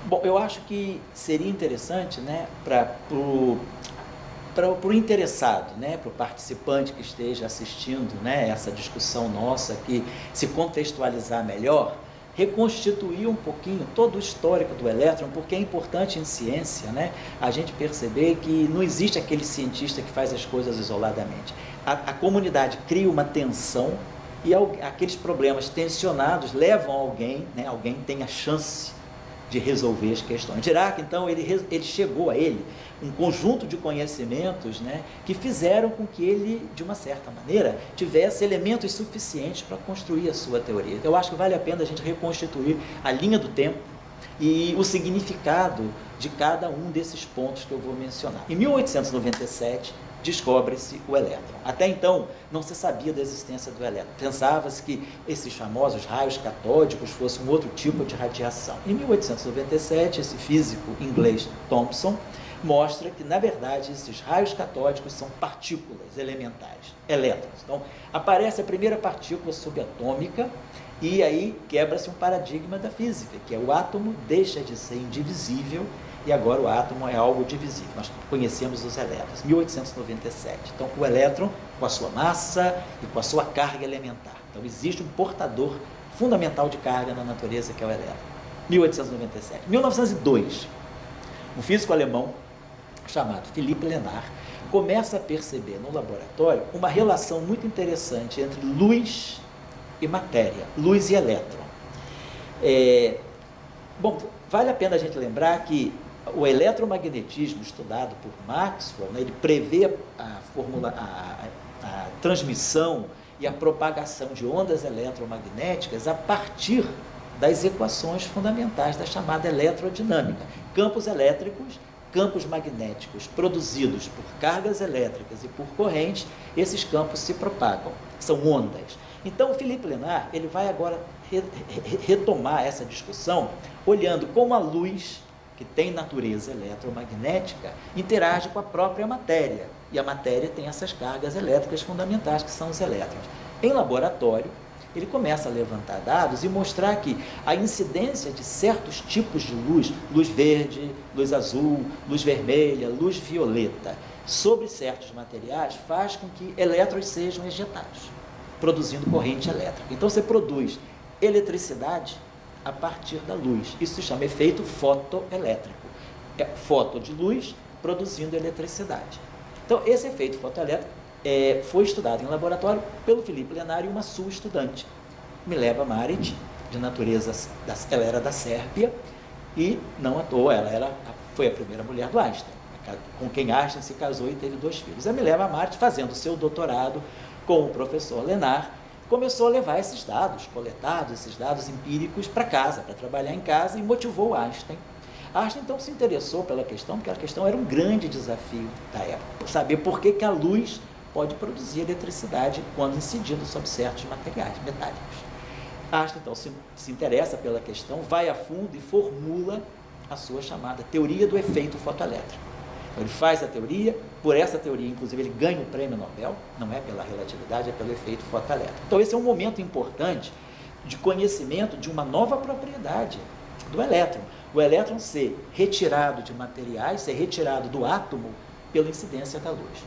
Bom, eu acho que seria interessante, né, para o interessado, né, para o participante que esteja assistindo, né, essa discussão nossa, que se contextualizar melhor, reconstituir um pouquinho todo o histórico do elétron, porque é importante em ciência, né, a gente perceber que não existe aquele cientista que faz as coisas isoladamente. A comunidade cria uma tensão e aqueles problemas tensionados levam alguém, né, alguém tem a chance de resolver as questões. Dirac, então, ele chegou a ele um conjunto de conhecimentos, né, que fizeram com que ele, de uma certa maneira, tivesse elementos suficientes para construir a sua teoria. Eu acho que vale a pena a gente reconstituir a linha do tempo e o significado de cada um desses pontos que eu vou mencionar. Em 1897, descobre-se o elétron. Até então, não se sabia da existência do elétron. Pensava-se que esses famosos raios catódicos fossem um outro tipo de radiação. Em 1897, esse físico inglês Thomson mostra que, na verdade, esses raios catódicos são partículas elementares, elétrons. Então, aparece a primeira partícula subatômica e aí quebra-se um paradigma da física, que é o átomo deixa de ser indivisível e agora o átomo é algo divisível. Nós conhecemos os elétrons, 1897. Então, o elétron com a sua massa e com a sua carga elementar. Então, existe um portador fundamental de carga na natureza, que é o elétron. 1897. 1902, um físico alemão chamado Philippe Lenard começa a perceber no laboratório uma relação muito interessante entre luz e matéria, luz e elétron. Bom, vale a pena a gente lembrar que o eletromagnetismo estudado por Maxwell, né, ele prevê a transmissão e a propagação de ondas eletromagnéticas a partir das equações fundamentais da chamada eletrodinâmica. Campos elétricos, campos magnéticos produzidos por cargas elétricas e por correntes, esses campos se propagam, são ondas. Então, o Philippe Lenard ele vai agora retomar essa discussão, olhando como a luz, que tem natureza eletromagnética, interage com a própria matéria. E a matéria tem essas cargas elétricas fundamentais, que são os elétrons. Em laboratório, ele começa a levantar dados e mostrar que a incidência de certos tipos de luz, luz verde, luz azul, luz vermelha, luz violeta, sobre certos materiais, faz com que elétrons sejam ejetados, produzindo corrente elétrica. Então, você produz eletricidade a partir da luz. Isso se chama efeito fotoelétrico. É foto de luz produzindo eletricidade. Então, esse efeito fotoelétrico foi estudado em laboratório pelo Philippe Lenard e uma sua estudante, Mileva Maric, de natureza, ela era da Sérvia, e não à toa, ela foi a primeira mulher do Einstein, com quem Einstein se casou e teve 2 filhos. A Mileva Maric, fazendo seu doutorado com o professor Lenard, começou a levar esses dados coletados, esses dados empíricos para casa, para trabalhar em casa, e motivou Einstein. Einstein, então, se interessou pela questão, porque a questão era um grande desafio da época, saber por que a luz pode produzir eletricidade quando incidindo sobre certos materiais metálicos. Einstein, então, se interessa pela questão, vai a fundo e formula a sua chamada teoria do efeito fotoelétrico. Ele faz a teoria, por essa teoria, inclusive, ele ganha o prêmio Nobel, não é pela relatividade, é pelo efeito fotoelétrico. Então, esse é um momento importante de conhecimento de uma nova propriedade do elétron. O elétron ser retirado de materiais, ser retirado do átomo pela incidência da luz.